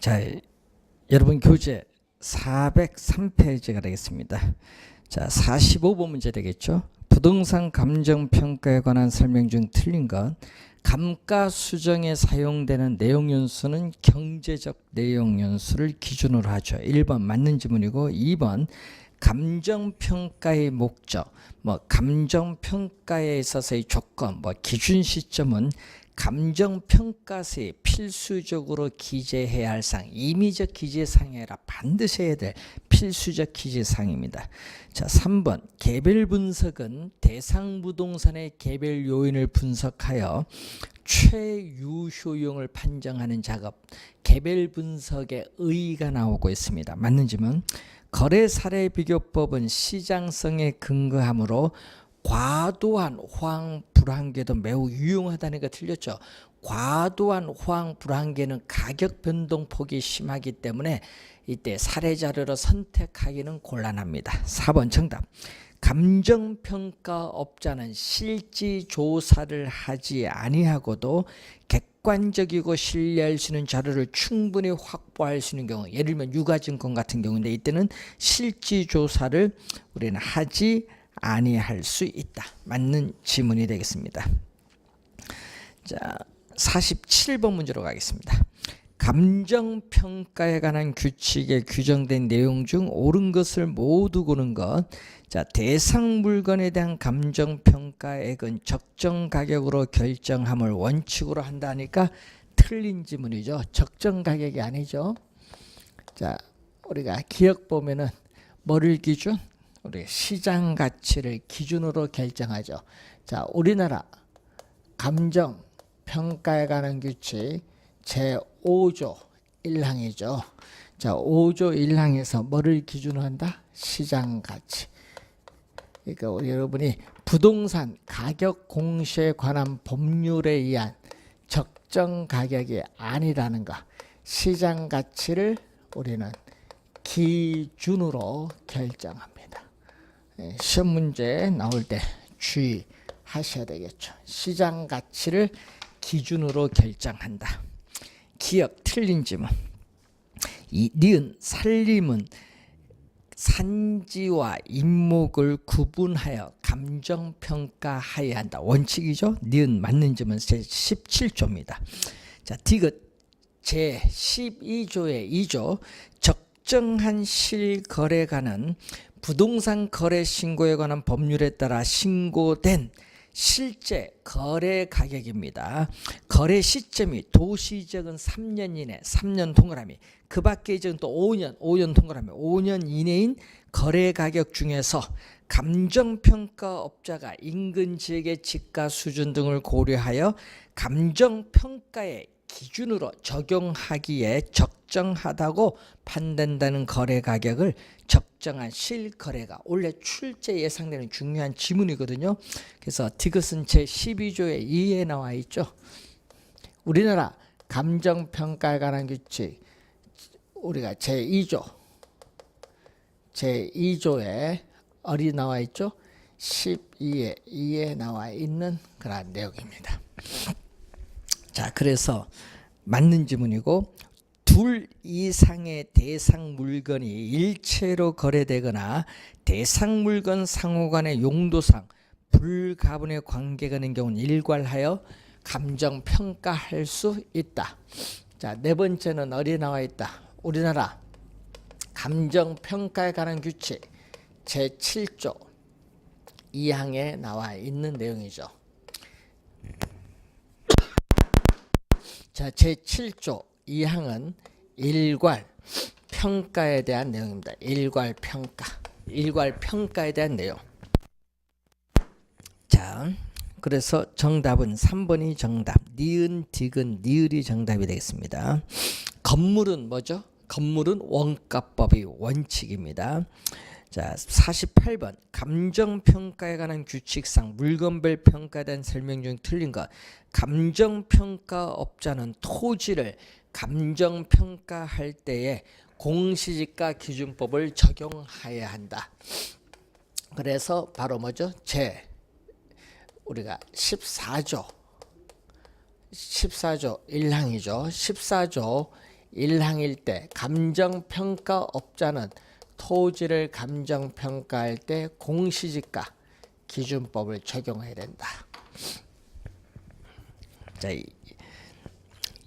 자, 여러분 교재 403페이지가 되겠습니다. 자, 45번 문제 되겠죠. 부동산 감정평가에 관한 설명 중 틀린 것. 감가 수정에 사용되는 내용연수는 경제적 내용연수를 기준으로 하죠. 1번 맞는 지문이고, 2번 감정평가의 목적, 감정평가에 있어서의 조건, 기준 시점은 감정평가서에 필수적으로 기재해야 할 사항, 임의적 기재사항이 아니라 반드시 해야 될 필수적 기재사항입니다. 자, 3번 개별 분석은 대상 부동산의 개별 요인을 분석하여 최유효용을 판정하는 작업, 개별 분석의 의의가 나오고 있습니다. 맞는 지문. 거래 사례 비교법은 시장성에 근거하므로 과도한 호황 불황계도 매우 유용하다는 거 틀렸죠. 과도한 호황 불황계는 가격 변동폭이 심하기 때문에 이때 사례 자료로 선택하기는 곤란합니다. 4번 정답. 감정평가업자는 실지 조사를 하지 아니하고도 객관적이고 신뢰할 수 있는 자료를 충분히 확보할 수 있는 경우, 예를 들면 유가증권 같은 경우인데 이때는 실지 조사를 우리는 하지 아니할 수 있다. 맞는 지문이 되겠습니다. 자, 47번 문제로 가겠습니다. 감정평가에 관한 규칙에 규정된 내용 중 옳은 것을 모두 고른 것. 자, 대상 물건에 대한 감정평가액은 적정 가격으로 결정함을 원칙으로 한다니까 틀린 지문이죠. 적정 가격이 아니죠. 자, 우리가 기억 보면은 뭐를 기준? 우리 시장 가치를 기준으로 결정하죠. 자, 우리나라 감정 평가에 관한 규칙 제5조 1항이죠. 자, 5조 1항에서 뭐를 기준으로 한다? 시장 가치. 그러니까 우리 여러분이 부동산 가격 공시에 관한 법률에 의한 적정 가격이 아니라는 거. 시장 가치를 우리는 기준으로 결정합니다. 시험 문제 나올 때 주의하셔야 되겠죠. 시장 가치를 기준으로 결정한다. 기억 틀린 지문. 니은 살림은 산지와 인목을 구분하여 감정평가해야 한다. 원칙이죠. 니은 맞는 지문 제17조입니다. 자, 디귿 제12조의 2조 적정한 실거래가는 부동산 거래 신고에 관한 법률에 따라 신고된 실제 거래 가격입니다. 거래 시점이 도시지역은 3년 이내, 3년 동그라미, 그 밖의 지역은 또 5년 동그라미, 5년 이내인 거래 가격 중에서 감정평가업자가 인근 지역의 집가 수준 등을 고려하여 감정평가의 기준으로 적용하기에 적정하다고 판단되는 거래 가격을 적정한 실거래가, 원래 출제 예상되는 중요한 지문이거든요. 그래서 디귿은 제12조의 2에 나와 있죠. 우리나라 감정평가에 관한 규칙 우리가 제2조에 어디 나와 있죠? 12에 나와 있는 그런 내용입니다. 자, 그래서 맞는 지문이고, 둘 이상의 대상 물건이 일체로 거래되거나 대상 물건 상호 간의 용도상 불가분의 관계가 있는 경우는 일괄하여 감정평가할 수 있다. 자, 네 번째는 어디에 나와 있다? 우리나라 감정평가에 관한 규칙 제7조 2항에 나와 있는 내용이죠. 자, 제7조 2항은 일괄 평가에 대한 내용입니다. 일괄 평가에 대한 내용. 자, 그래서 정답은 3번이 정답. 니은, 디귿, 니을이 정답이 되겠습니다. 건물은 뭐죠? 건물은 원가법이 원칙입니다. 자, 48번 감정평가에 관한 규칙상 물건별 평가에 대한 설명 중 틀린 것. 감정평가업자는 토지를 감정평가할 때에 공시지가 기준법을 적용해야 한다. 그래서 바로 뭐죠? 우리가 14조 14조 1항이죠. 14조 1항일 때 감정평가업자는 토지를 감정평가할 때 공시지가 기준법을 적용해야 된다. 자,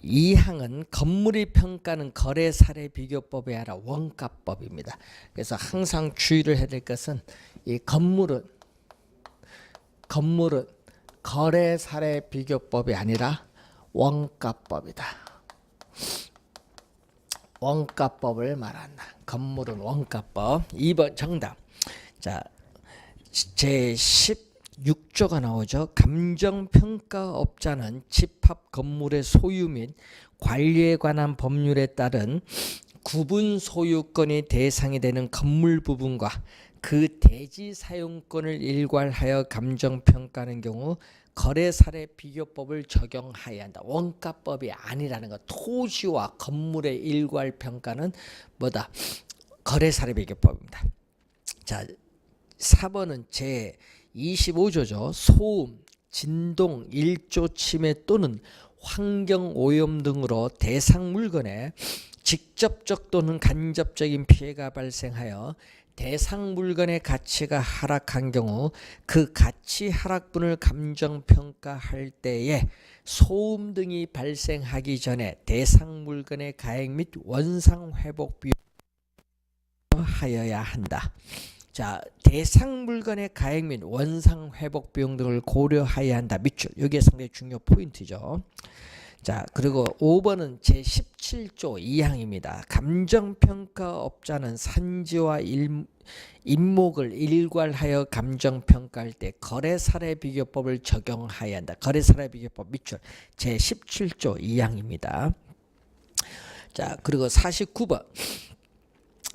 2항은 건물의 평가는 거래 사례 비교법이 아니라 원가법입니다. 그래서 항상 주의를 해야 될 것은 이 건물은 거래 사례 비교법이 아니라 원가법이다. 원가법을 말한다. 건물은 원가법. 2번 정답. 자, 제 16조가 나오죠. 감정평가업자는 집합 건물의 소유 및 관리에 관한 법률에 따른 구분 소유권이 대상이 되는 건물 부분과 그 대지 사용권을 일괄하여 감정평가하는 경우 거래사례 비교법을 적용해야 한다. 원가법이 아니라는 것. 토지와 건물의 일괄 평가는 뭐다? 거래사례 비교법입니다. 자, 4번은 제 25조죠. 소음, 진동, 일조 침해 또는 환경 오염 등으로 대상 물건에 직접적 또는 간접적인 피해가 발생하여 대상 물건의 가치가 하락한 경우 그 가치 하락분을 감정평가할 때에 소음 등이 발생하기 전에 대상 물건의 가액 및 원상 회복 비용을 하여야 한다. 자, 대상 물건의 가액 및 원상 회복 비용 등을 고려해야 한다. 밑줄. 이게 상당히 중요 포인트죠. 자, 그리고 5번은 제17조 2항입니다. 감정평가업자는 산지와 임목을 일괄하여 감정평가할 때 거래사례 비교법을 적용해야 한다. 거래사례 비교법 밑줄. 제17조 2항입니다. 자, 그리고 49번.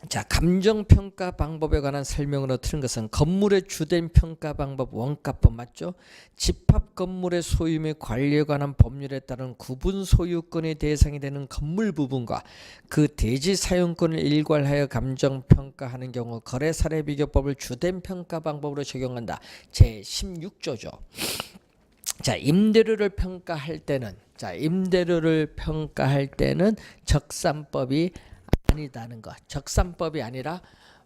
자, 감정평가 방법에 관한 설명으로 틀은 것은 건물의 주된 평가 방법 원가법 맞죠? 집합 건물의 소유 및 관리에 관한 법률에 따른 구분 소유권의 대상이 되는 건물 부분과 그 대지 사용권을 일괄하여 감정평가하는 경우 거래사례 비교법을 주된 평가 방법으로 적용한다. 제16조죠. 자, 임대료를 평가할 때는 적산법이 아니다는 것. 적산법이 아니라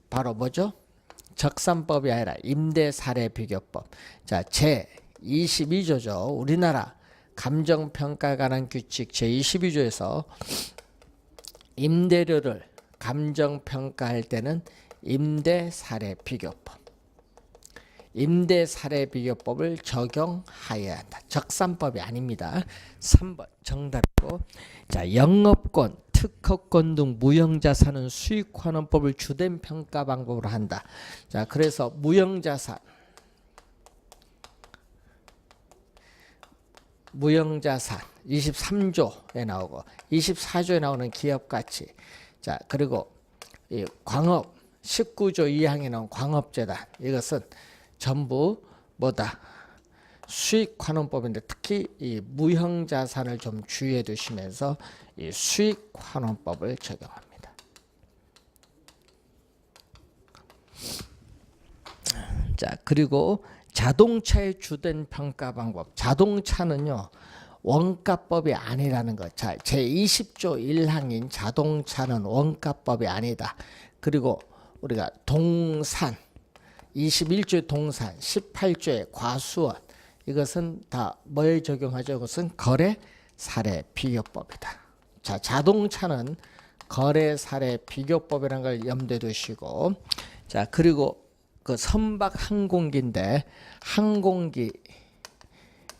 바로 뭐죠? 적산법이 아니라 임대사례비교법. 자, 제 22조죠. 우리나라 감정평가에 관한 규칙 제22조에서 임대료를 감정평가할 때는 임대사례비교법. 임대사례비교법을 적용하여야 한다. 적산법이 아닙니다. 3번 정답이고. 자, 영업권, 특허권 등 무형자산은 수익환원법을 주된 평가 방법으로 한다. 자, 그래서 무형자산 23조에 나오고 24조에 나오는 기업가치. 자, 그리고 이 광업 19조 2항에 나온 광업재단. 이것은 전부 뭐다? 수익환원법인데 특히 이 무형자산을 좀 주의해 두시면서 이 수익환원법을 적용합니다. 자, 그리고 자동차의 주된 평가 방법. 자동차는요, 원가법이 아니라는 것. 자, 제20조 1항인 자동차는 원가법이 아니다. 그리고 우리가 동산 21조의 동산, 18조의 과수원, 이것은 다 뭐에 적용하죠? 그것은 거래 사례 비교법이다. 자, 자동차는 거래 사례 비교법이라는 걸 염두에 두시고, 자, 그리고 그 선박 항공기인데 항공기,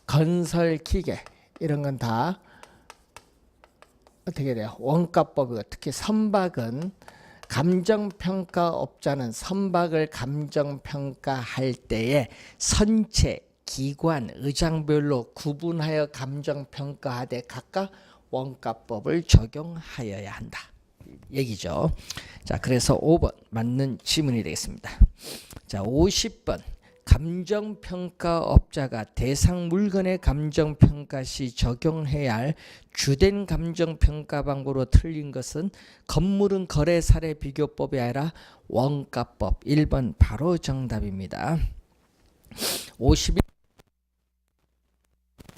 건설 기계 이런 건 다 어떻게 돼요? 원가법이고, 특히 선박은 감정평가업자는 선박을 감정평가할 때에 선체, 기관, 의장별로 구분하여 감정평가하되 각각 원가법을 적용하여야 한다. 얘기죠. 자, 그래서 5번 맞는 지문이 되겠습니다. 자, 50번. 감정평가업자가 대상 물건의 감정평가 시 적용해야 할 주된 감정평가 방법으로 틀린 것은 건물은 거래사례 비교법이 아니라 원가법. 1번 바로 정답입니다. 51.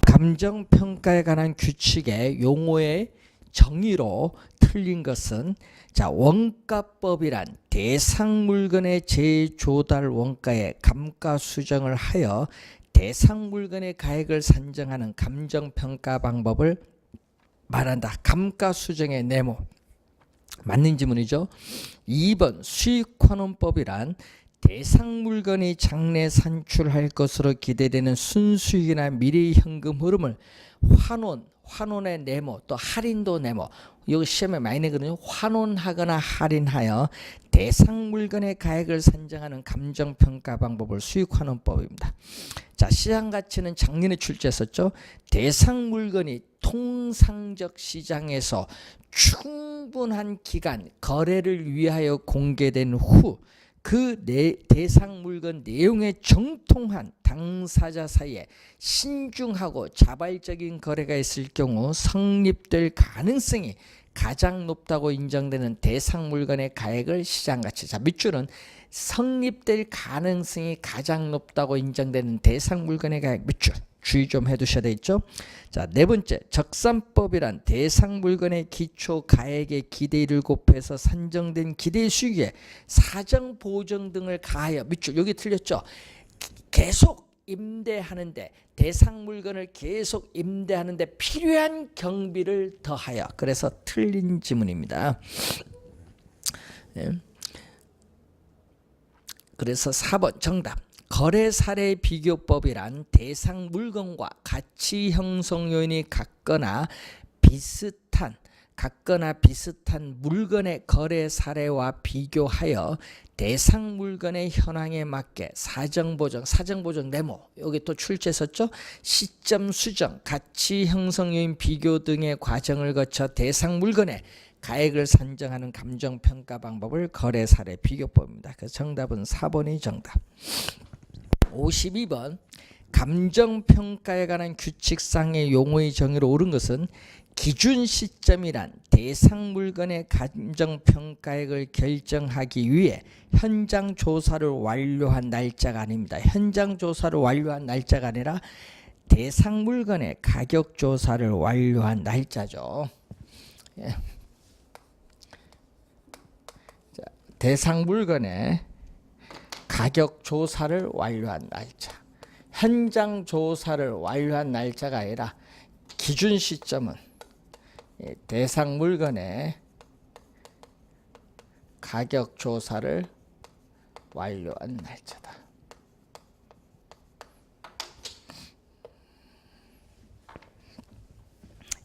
감정평가에 관한 규칙의 용어의 정의로 틀린 것은 자, 원가법이란 대상 물건의 재조달 원가의 감가 수정을 하여 대상 물건의 가액을 산정하는 감정평가 방법을 말한다. 감가 수정의 네모. 맞는 지문이죠. 2번 수익환원법이란 대상 물건이 장래 산출할 것으로 기대되는 순수익이나 미래 현금 흐름을 환원의 네모, 또 할인도 네모. 여기 시험에 많이 내거든요. 환원하거나 할인하여 대상 물건의 가액을 산정하는 감정평가 방법을 수익환원법입니다. 자, 시장 가치는 작년에 출제했었죠. 대상 물건이 통상적 시장에서 충분한 기간 거래를 위하여 공개된 후 그 대상 물건 내용에 정통한 당사자 사이에 신중하고 자발적인 거래가 있을 경우 성립될 가능성이 가장 높다고 인정되는 대상 물건의 가액을 시장가치. 자, 밑줄은 성립될 가능성이 가장 높다고 인정되는 대상 물건의 가액 밑줄. 주의 좀 해두셔야 되겠죠. 자, 네 번째 적산법이란 대상 물건의 기초 가액의 기대를 곱해서 산정된 기대 수익에 사정 보정 등을 가하여 밑줄. 여기 틀렸죠. 계속 임대하는데 대상 물건을 계속 임대하는데 필요한 경비를 더하여. 그래서 틀린 지문입니다. 네. 그래서 4번 정답. 거래 사례 비교법이란 대상 물건과 가치 형성 요인이 같거나 비슷한 물건의 거래 사례와 비교하여 대상 물건의 현황에 맞게 사정 보정 네모. 여기 또 출제했었죠. 시점 수정, 가치 형성 요인 비교 등의 과정을 거쳐 대상 물건의 가액을 산정하는 감정평가 방법을 거래 사례 비교법입니다. 그래서 정답은 4번이 정답. 52번 감정평가에 관한 규칙상의 용어의 정의로 옳은 것은 기준 시점이란 대상 물건의 감정평가액을 결정하기 위해 현장 조사를 완료한 날짜가 아닙니다. 현장 조사를 완료한 날짜가 아니라 대상 물건의 가격 조사를 완료한 날짜죠. 예. 자, 대상 물건의 가격 조사를 완료한 날짜. 현장 조사를 완료한 날짜가 아니라 기준 시점은 대상 물건의 가격 조사를 완료한 날짜다.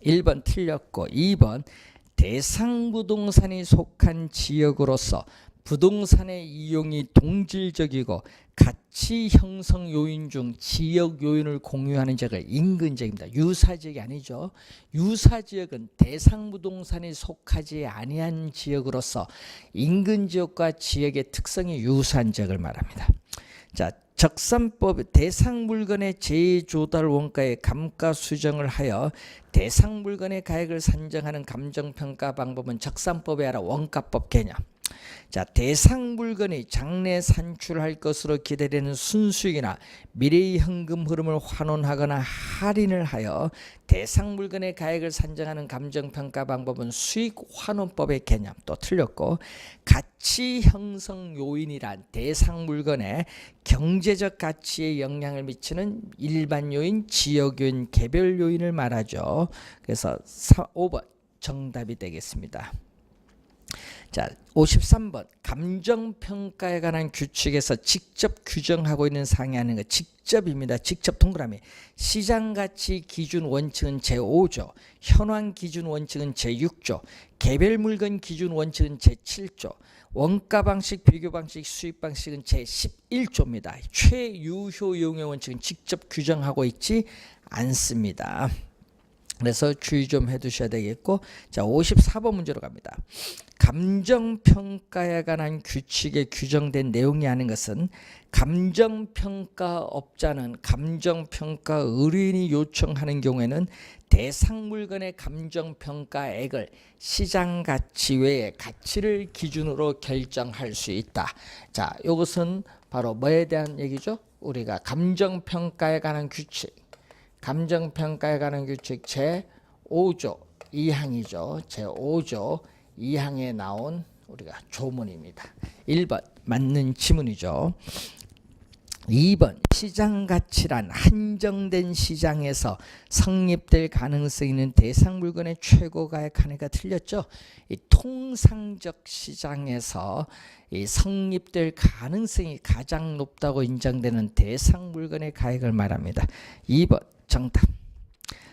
1번 틀렸고 2번 대상 부동산이 속한 지역으로서 부동산의 이용이 동질적이고 가치 형성 요인 중 지역 요인을 공유하는 지역을 인근지역입니다. 유사지역이 아니죠. 유사지역은 대상 부동산이 속하지 아니한 지역으로서 인근지역과 지역의 특성이 유사한 지역을 말합니다. 자, 적산법 대상 물건의 재조달 원가의 감가 수정을 하여 대상 물건의 가액을 산정하는 감정평가 방법은 적산법에 아라 원가법 개념. 자, 대상 물건이 장래 산출할 것으로 기대되는 순수익이나 미래의 현금 흐름을 환원하거나 할인을 하여 대상 물건의 가액을 산정하는 감정평가 방법은 수익환원법의 개념. 또 틀렸고 가치 형성 요인이란 대상 물건의 경제적 가치에 영향을 미치는 일반 요인, 지역 요인, 개별 요인을 말하죠. 그래서 5번 정답이 되겠습니다. 자, 53번 감정평가에 관한 규칙에서 직접 규정하고 있는 사항이 아닌 것. 직접입니다. 직접 동그라미. 시장가치 기준 원칙은 제5조, 현황 기준 원칙은 제6조, 개별 물건 기준 원칙은 제7조, 원가 방식, 비교 방식, 수익 방식은 제11조입니다. 최유효 이용의 원칙은 직접 규정하고 있지 않습니다. 그래서 주의 좀 해두셔야 되겠고, 자 54번 문제로 갑니다. 감정평가에 관한 규칙에 규정된 내용이 아닌 것은 감정평가업자는 감정평가 의뢰인이 요청하는 경우에는 대상 물건의 감정평가액을 시장가치 외의 가치를 기준으로 결정할 수 있다. 자, 이것은 바로 뭐에 대한 얘기죠? 우리가 감정평가에 관한 규칙. 감정평가에 관한 규칙 제5조 2항이죠. 제5조 2항에 나온 우리가 조문입니다. 1번 맞는 지문이죠. 2번 시장 가치란 한정된 시장에서 성립될 가능성이 있는 대상 물건의 최고 가액 한해가 틀렸죠. 이 통상적 시장에서 이 성립될 가능성이 가장 높다고 인정되는 대상 물건의 가액을 말합니다. 2번 정답.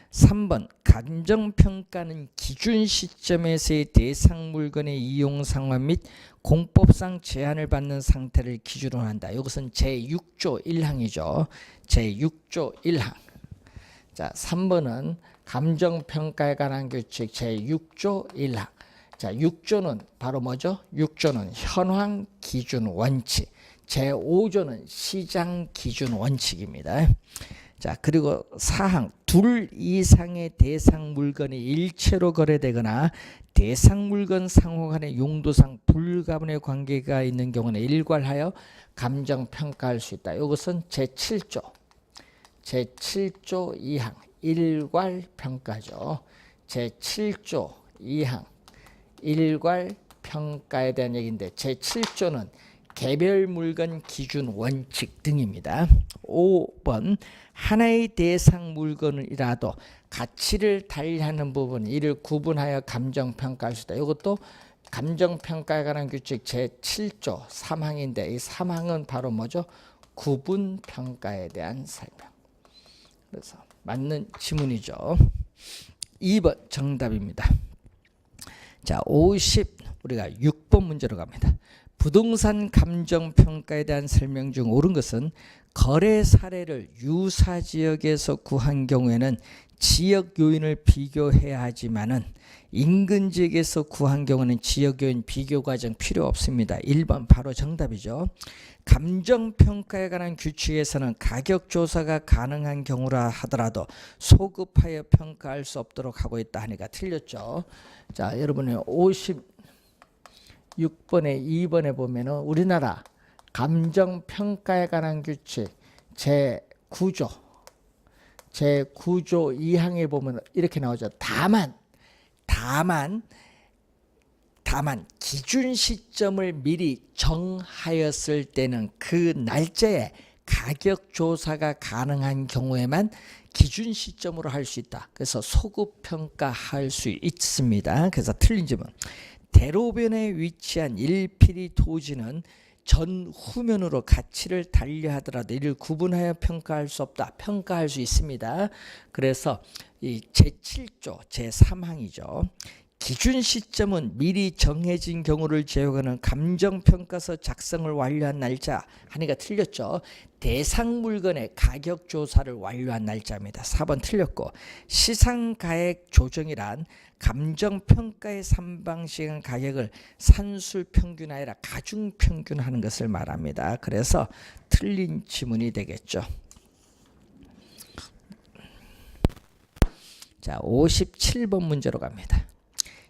3번 감정평가는 기준 시점에서의 대상 물건의 이용 상황 및 공법상 제한을 받는 상태를 기준으로 한다. 이것은 제6조 1항이죠. 제6조 1항. 자, 3번은 감정평가에 관한 규칙 제6조 1항. 자, 6조는 바로 뭐죠? 6조는 현황 기준 원칙. 제5조는 시장 기준 원칙입니다. 자, 그리고 4항 둘 이상의 대상 물건이 일체로 거래되거나 대상 물건 상호 간의 용도상 불가분의 관계가 있는 경우는 일괄하여 감정평가할 수 있다. 이것은 제7조 2항 일괄평가죠. 제7조 2항 일괄평가에 대한 얘기인데 제7조는 개별 물건 기준 원칙 등입니다. 5번 하나의 대상 물건이라도 가치를 달리하는 부분 이를 구분하여 감정평가할 수 있다. 이것도 감정평가에 관한 규칙 제7조 3항인데 이 3항은 바로 뭐죠? 구분평가에 대한 설명. 그래서 맞는 지문이죠. 2번 정답입니다. 자, 우리가 6번 문제로 갑니다. 부동산 감정평가에 대한 설명 중 옳은 것은 거래 사례를 유사 지역에서 구한 경우에는 지역 요인을 비교해야 하지만은 인근 지역에서 구한 경우는 지역 요인 비교 과정 필요 없습니다. 1번 바로 정답이죠. 감정평가에 관한 규칙에서는 가격 조사가 가능한 경우라 하더라도 소급하여 평가할 수 없도록 하고 있다 하니까 틀렸죠. 자, 여러분의 56번에 2번에 보면은 우리나라 감정평가에 관한 규칙 제9조 2항에 보면 이렇게 나오죠. 다만 기준 시점을 미리 정하였을 때는 그 날짜에 가격 조사가 가능한 경우에만 기준 시점으로 할 수 있다. 그래서 소급 평가할 수 있습니다. 그래서 틀린 점은 대로변에 위치한 일필이 토지는 전후면으로 가치를 달리하더라도 이를 구분하여 평가할 수 없다. 평가할 수 있습니다. 그래서 이 제7조 제3항이죠. 기준 시점은 미리 정해진 경우를 제외하는 감정평가서 작성을 완료한 날짜 하니까 틀렸죠. 대상 물건의 가격 조사를 완료한 날짜입니다. 4번 틀렸고 시상가액 조정이란 감정평가의 3방식은 가격을 산술평균 아니라 가중평균하는 것을 말합니다. 그래서 틀린 지문이 되겠죠. 자, 57번 문제로 갑니다.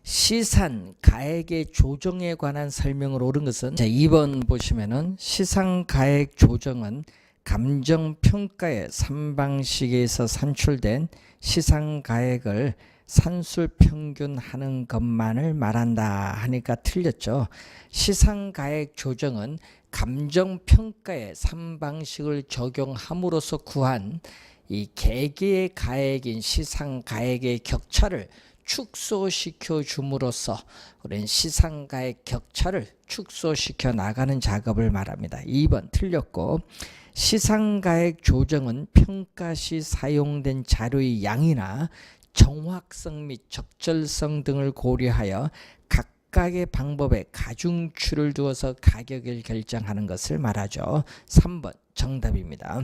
시산 가액의 조정에 관한 설명을 옳은 것은 자, 2번 보시면은 시상 가액 조정은 감정평가의 3방식에서 산출된 시상 가액을 산술평균하는 것만을 말한다 하니까 틀렸죠. 시상가액 조정은 감정평가의 3방식을 적용함으로써 구한 이 개개의 가액인 시상가액의 격차를 축소시켜 줌으로써 우리는 시상가액 격차를 축소시켜 나가는 작업을 말합니다. 2번 틀렸고 시상가액 조정은 평가 시 사용된 자료의 양이나 정확성 및 적절성 등을 고려하여 각각의 방법에 가중치를 두어서 가격을 결정하는 것을 말하죠. 3번 정답입니다.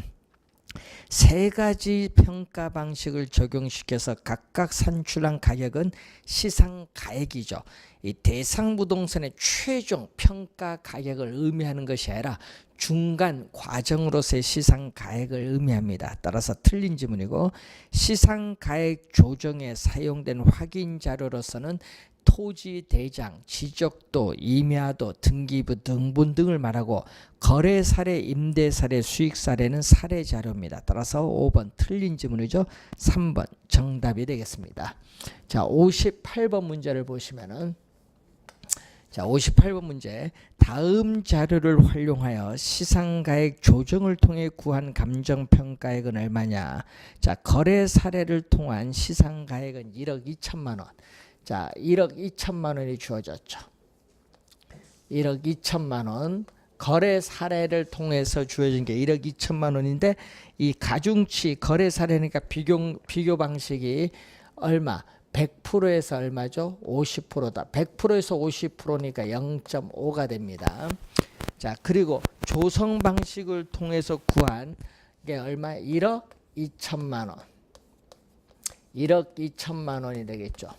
세 가지 평가 방식을 적용시켜서 각각 산출한 가격은 시상가액이죠. 이 대상 부동산의 최종 평가 가격을 의미하는 것이 아니라 중간 과정으로서의 시상가액을 의미합니다. 따라서 틀린 지문이고 시상가액 조정에 사용된 확인 자료로서는 토지 대장, 지적도, 임야도, 등기부, 등본 등을 말하고 거래 사례, 임대 사례, 수익 사례는 사례 자료입니다. 따라서 5번 틀린 지문이죠. 3번 정답이 되겠습니다. 자, 58번 문제를 보시면은 자, 58번 문제. 다음 자료를 활용하여 시상가액 조정을 통해 구한 감정평가액은 얼마냐? 자, 거래 사례를 통한 시상가액은 1억 2천만 원. 자, 1억 2천만 원이 주어졌죠. 1억 2천만 원. 거래 사례를 통해서 주어진 게 1억 2천만 원인데 이 가중치 거래 사례니까 비교 방식이 얼마? 100%에서 얼마죠? 50%다. 100%에서 50%니까 0.5가 됩니다. 자, 그리고 조성 방식을 통해서 구한 게 얼마? 1억 2천만 원. 1억 2천만 원이 되겠죠.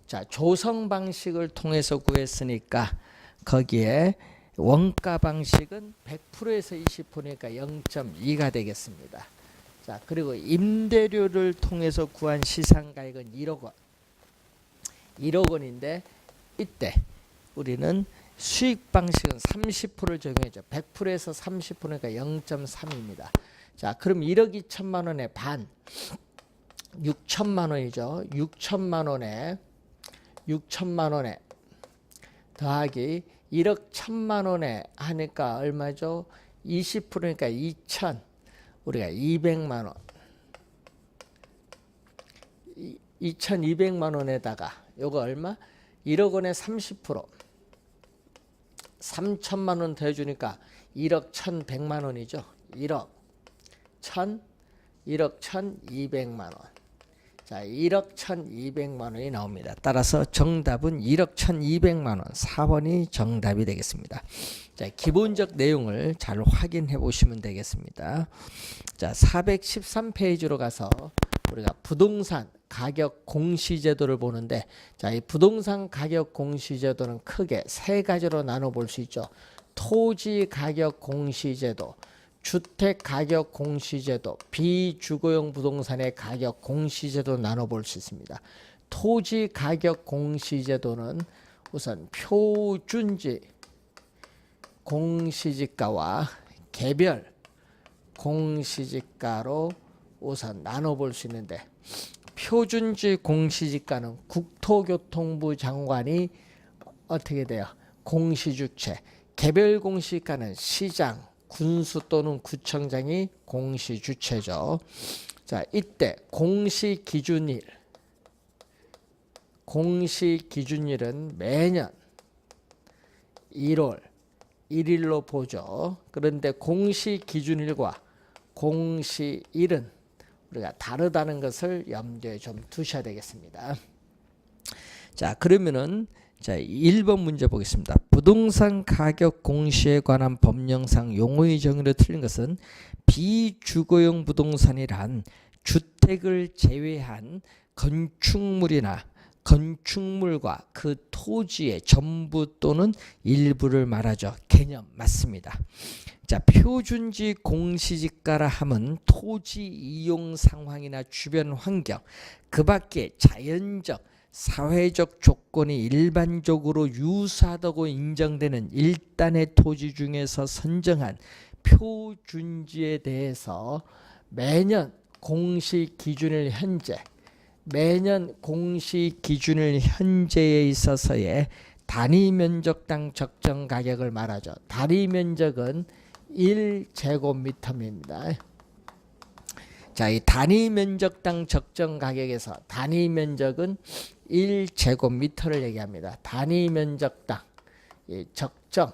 자, 조성 방식을 통해서 구했으니까 거기에 원가 방식은 100%에서 20%니까 0.2가 되겠습니다. 자, 그리고 임대료를 통해서 구한 시상가액은 1억 원. 1억 원인데 이때 우리는 수익 방식은 30%를 적용했죠. 100%에서 30%니까 0.3입니다. 자, 그럼 1억 2천만 원의 반 6천만 원이죠. 6천만 원에 더하기 1억 1천만 원에 하니까 얼마죠? 20%니까 2천. 우리가 200만 원. 2,200만 원에다가 요거 얼마? 1억 원에 30%. 3천만 원 더해주니까 1억 1,100만 원이죠. 1억 1,200만 원. 자, 1억 1,200만 원이 나옵니다. 따라서 정답은 1억 1,200만 원. 4번이 정답이 되겠습니다. 자, 기본적 내용을 잘 확인해 보시면 되겠습니다. 자, 413페이지로 가서 우리가 부동산 가격 공시제도를 보는데, 자, 이 부동산 가격 공시제도는 크게 세 가지로 나눠 볼 수 있죠. 토지 가격 공시제도, 주택 가격 공시제도, 비주거용 부동산의 가격 공시제도 나눠 볼 수 있습니다. 토지 가격 공시제도는 우선 표준지 공시지가와 개별 공시지가로 우선 나눠 볼 수 있는데, 표준지 공시지가는 국토교통부 장관이 어떻게 돼요? 공시주체. 개별 공시지가는 시장, 군수 또는 구청장이 공시주체죠. 자, 이때 공시기준일은 매년 1월 1일로 보죠. 그런데 공시기준일과 공시일은 우리가 다르다는 것을 염두에 좀 두셔야 되겠습니다. 자, 그러면은 자, 1번 문제 보겠습니다. 부동산 가격 공시에 관한 법령상 용어의 정의로 틀린 것은 비주거용 부동산이란 주택을 제외한 건축물이나 건축물과 그 토지의 전부 또는 일부를 말하죠. 개념 맞습니다. 자, 표준지 공시지가라 함은 토지 이용 상황이나 주변 환경, 그 밖에 자연적, 사회적 조건이 일반적으로 유사하다고 인정되는 일단의 토지 중에서 선정한 표준지에 대해서 매년 공시기준일 현재에 있어서의 단위 면적당 적정 가격을 말하죠. 단위 면적은 1제곱미터입니다. 자, 이 단위 면적당 적정 가격에서 단위 면적은 1제곱미터를 얘기합니다. 단위 면적당 적정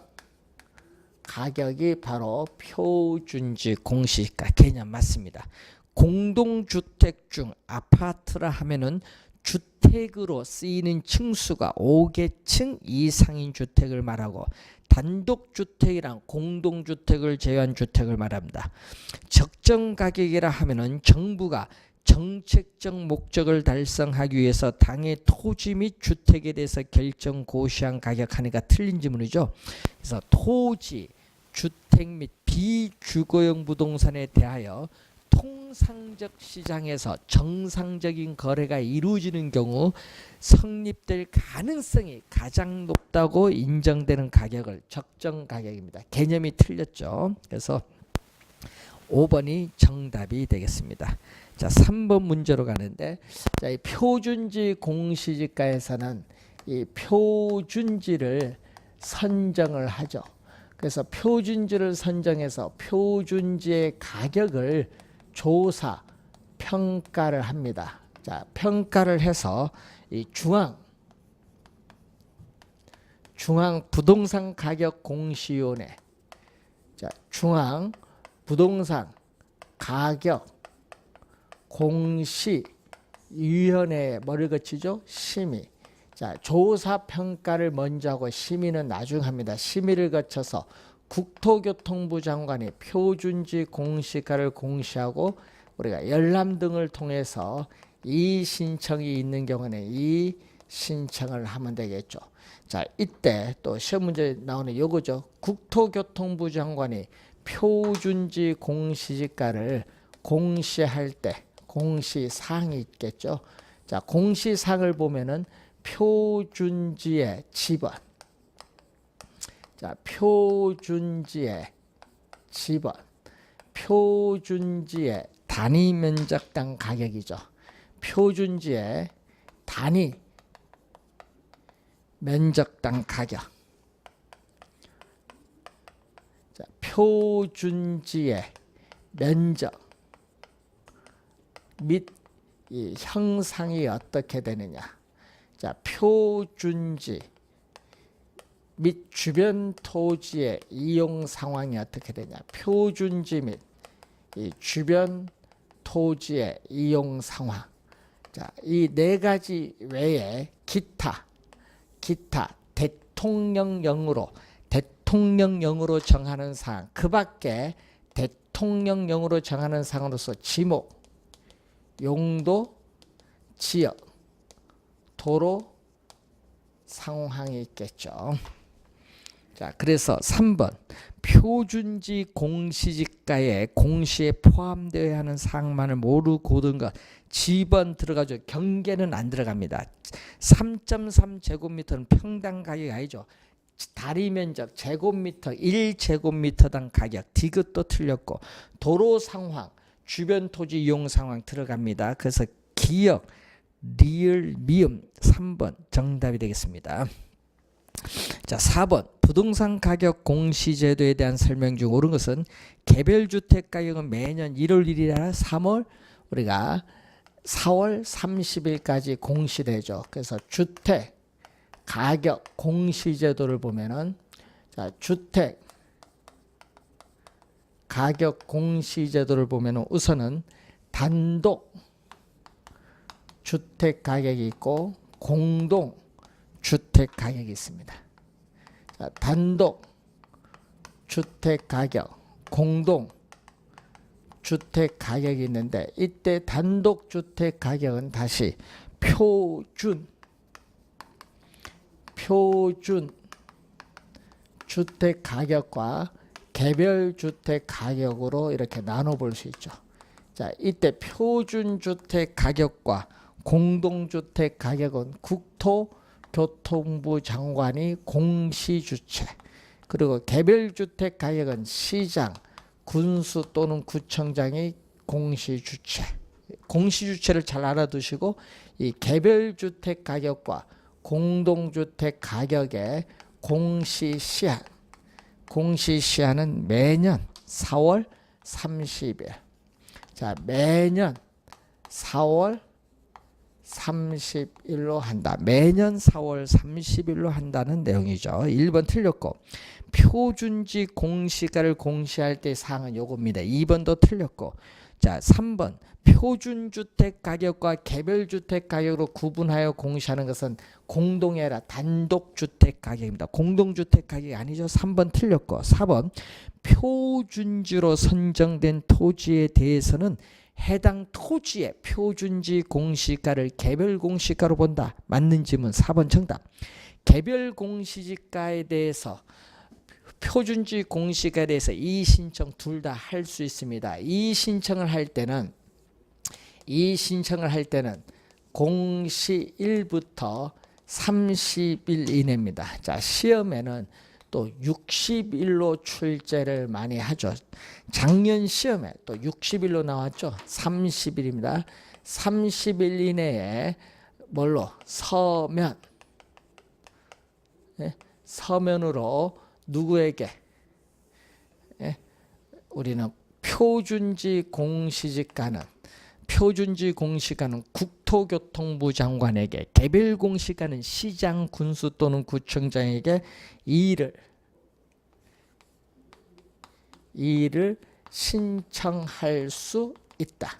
가격이 바로 표준지 공시지가 개념 맞습니다. 공동주택 중 아파트라 하면은 주택으로 쓰이는 층수가 5개층 이상인 주택을 말하고, 단독주택이란 공동주택을 제외한 주택을 말합니다. 적정 가격이라 하면은 정부가 정책적 목적을 달성하기 위해서 당의 토지 및 주택에 대해서 결정 고시한 가격 하니까 틀린 지문이죠. 그래서 토지, 주택 및 비주거용 부동산에 대하여 통상적 시장에서 정상적인 거래가 이루어지는 경우 성립될 가능성이 가장 높다고 인정되는 가격을 적정 가격입니다. 개념이 틀렸죠. 그래서 5번이 정답이 되겠습니다. 자, 3번 문제로 가는데, 자, 이 표준지 공시지가에서는 이 표준지를 선정을 하죠. 그래서 표준지를 선정해서 표준지의 가격을 조사, 평가를 합니다. 자, 평가를 해서 이 중앙 부동산 가격 공시위원회, 자, 중앙 부동산 가격 공시위원회에 뭐를 거치죠? 심의. 자, 조사 평가를 먼저 하고 심의는 나중 합니다. 심의를 거쳐서 국토교통부 장관이 표준지 공시가를 공시하고 우리가 열람 등을 통해서 이 신청이 있는 경우는 이 신청을 하면 되겠죠. 자, 이때 또 시험 문제 나오는 요거죠. 국토교통부 장관이 표준지 공시지가를 공시할 때 공시사항이 있겠죠. 자, 공시사항을 보면은 표준지의 지번, 자, 표준지의 지번, 표준지의 단위 면적당 가격이죠. 표준지의 단위 면적당 가격, 자, 표준지의 면적 및 이 형상이 어떻게 되느냐. 자, 표준지 및 주변 토지의 이용 상황이 어떻게 되냐. 표준지 및 이 주변 토지의 이용 상황. 자, 이 네 가지 외에 기타 대통령령으로 정하는 사항, 그 밖에 대통령령으로 정하는 사항으로서 지목, 용도, 지역, 도로 상황이 있겠죠. 자, 그래서 3번 표준지 공시지가에 공시에 포함되어야 하는 사항만을 모두 고른 것. 지번 들어가죠. 경계는 안 들어갑니다. 3.3 제곱미터는 평당 가격이 아니죠. 다리 면적 제곱미터 1제곱미터당 가격. 디귿도 틀렸고 도로 상황, 주변 토지 이용 상황 들어갑니다. 그래서 기역, 리을, 미음 3번 정답이 되겠습니다. 자, 4번 부동산 가격 공시제도에 대한 설명 중 옳은 것은 개별주택 가격은 매년 1월 1일이나 3월 우리가 4월 30일까지 공시되죠. 그래서 주택 가격 공시제도를 보면은, 자, 주택 가격 공시제도를 보면은 우선은 단독 주택 가격이 있고 공동 주택 가격이 있습니다. 자, 단독 주택 가격, 공동 주택 가격이 있는데, 이때 단독 주택 가격은 다시 표준 주택 가격과 개별 주택 가격으로 이렇게 나눠 볼 수 있죠. 자, 이때 표준 주택 가격과 공동주택 가격은 국토교통부 장관이 공시주체, 그리고 개별주택 가격은 시장, 군수 또는 구청장이 공시주체. 공시주체를 잘 알아두시고 이 개별주택 가격과 공동주택 가격의 공시시한은 매년 4월 30일. 자, 매년 4월 30일로 한다. 매년 4월 30일로 한다는 내용이죠. 1번 틀렸고, 표준지 공시가를 공시할 때 사항은 요겁니다. 2번도 틀렸고, 자, 3번 표준주택 가격과 개별주택 가격으로 구분하여 공시하는 것은 공동이 아니라 단독주택 가격입니다. 공동주택 가격이 아니죠. 3번 틀렸고, 4번 표준지로 선정된 토지에 대해서는 해당 토지의 표준지 공시가를 개별 공시가로 본다. 맞는 질문 4번 정답. 개별 공시지가에 대해서 표준지 공시가에 대해서 이의 신청 둘 다 할 수 있습니다. 이의 신청을 할 때는 공시일부터 30일 이내입니다. 자, 시험에는 또 60일로 출제를 많이 하죠. 작년 시험에 또 60일로 나왔죠. 30일입니다. 30일 이내에 뭘로? 서면. 예? 서면으로 누구에게? 예? 우리는 표준지 공시지가는 국토교통부 장관에게, 개별 공시가는 시장, 군수 또는 구청장에게 이의를 신청할 수 있다.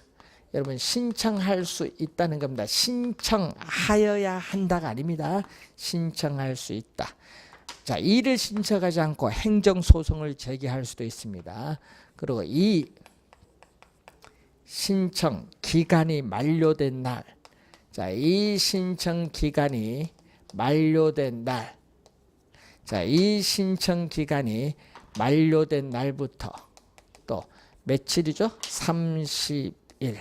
여러분, 신청할 수 있다는 겁니다. 신청하여야 한다가 아닙니다. 신청할 수 있다. 자, 이를 신청하지 않고 행정소송을 제기할 수도 있습니다. 그리고 이 신청 기간이 만료된 날, 자, 이 신청 기간이 만료된 날, 자, 이 신청 기간이 만료된 날부터 또 며칠이죠? 30일,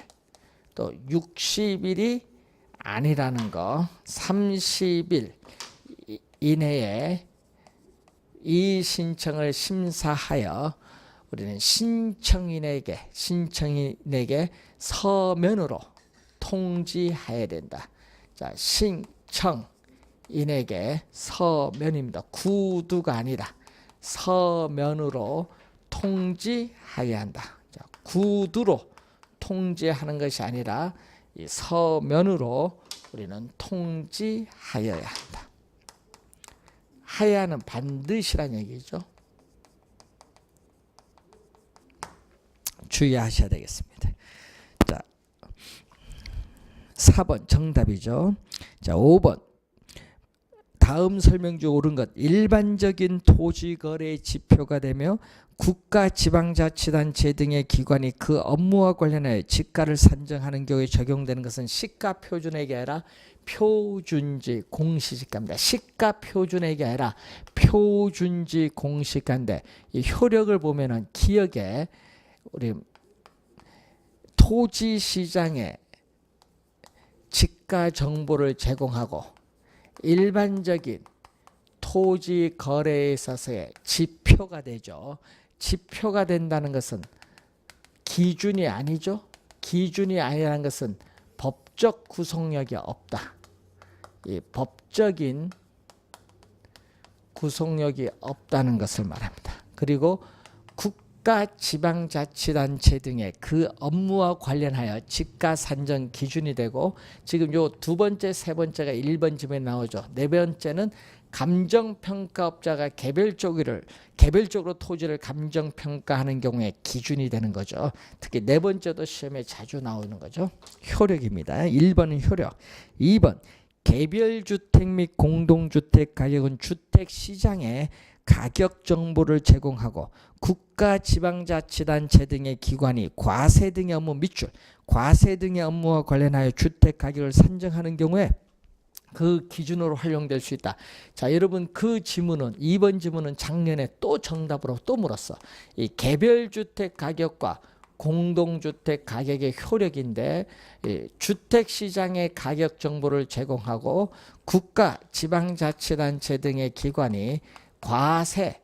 또 60일이 아니라는 거, 30일 이내에 이 신청을 심사하여 우리는 신청인에게 서면으로 통지해야 된다. 자, 신청인에게 서면입니다. 구두가 아니라 서면으로 통지해야 한다. 자, 구두로 통지하는 것이 아니라 이 서면으로 우리는 통지하여야 한다. 하야는 반드시란 얘기죠. 주의하셔야 되겠습니다. 자, 4번 정답이죠. 자, 5번 다음 설명 중 옳은 것. 일반적인 토지거래 지표가 되며 국가, 지방자치단체 등의 기관이 그 업무와 관련하여 지가를 산정하는 경우에 적용되는 것은 시가 표준액이 아니라 표준지 공시지가입니다. 시가 표준액이 아니라 표준지 공시가인데, 이 효력을 보면은 기억에 우리 토지 시장에 지가 정보를 제공하고 일반적인 토지 거래에 있어서의 지표가 되죠. 지표가 된다는 것은 기준이 아니죠. 기준이 아니라는 것은 법적 구속력이 없다. 이 법적인 구속력이 없다는 것을 말합니다. 그리고 국가, 지방자치단체 등의 그 업무와 관련하여 지가 산정 기준이 되고, 지금 요 두 번째, 세 번째가 1번 지문에 나오죠. 네 번째는 감정평가업자가 개별적으로 토지를 감정평가하는 경우에 기준이 되는 거죠. 특히 네 번째도 시험에 자주 나오는 거죠. 효력입니다. 1번은 효력. 2번 개별주택 및 공동주택 가격은 주택시장에 가격 정보를 제공하고 국가, 지방자치단체 등의 기관이 과세 등의 업무 밑줄, 과세 등의 업무와 관련하여 주택 가격을 산정하는 경우에 그 기준으로 활용될 수 있다. 자, 여러분, 그 지문은 2번 지문은 작년에 또 정답으로 또 물었어. 이 개별주택 가격과 공동주택 가격의 효력인데, 주택시장의 가격 정보를 제공하고 국가, 지방자치단체 등의 기관이 과세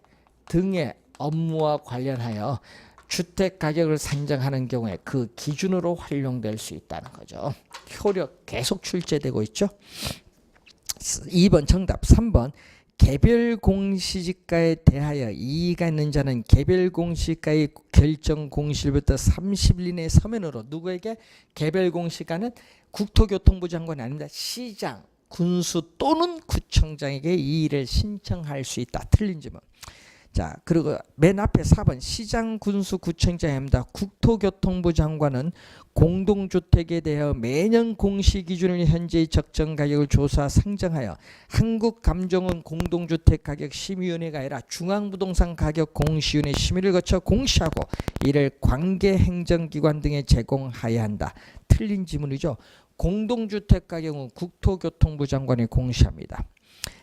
등의 업무와 관련하여 주택 가격을 산정하는 경우에 그 기준으로 활용될 수 있다는 거죠. 효력 계속 출제되고 있죠. 2번 정답. 3번 개별 공시지가에 대하여 이의가 있는 자는 개별 공시가의 결정 공시일부터 30일 이내 서면으로, 누구에게? 개별 공시가는 국토교통부 장관이 아닙니다. 시장, 군수 또는 구청장에게 이의를 신청할 수 있다. 틀린 지문. 자, 그리고 맨 앞에 4번 시장, 군수, 구청장입니다. 국토교통부 장관은 공동주택에 대하여 매년 공시기준을 현재의 적정 가격을 조사 상정하여 한국감정원 공동주택가격심의위원회가 아니라 중앙부동산가격공시위원회 심의를 거쳐 공시하고 이를 관계행정기관 등에 제공하여야 한다. 틀린 지문이죠. 공동주택 가격은 국토교통부 장관이 공시합니다.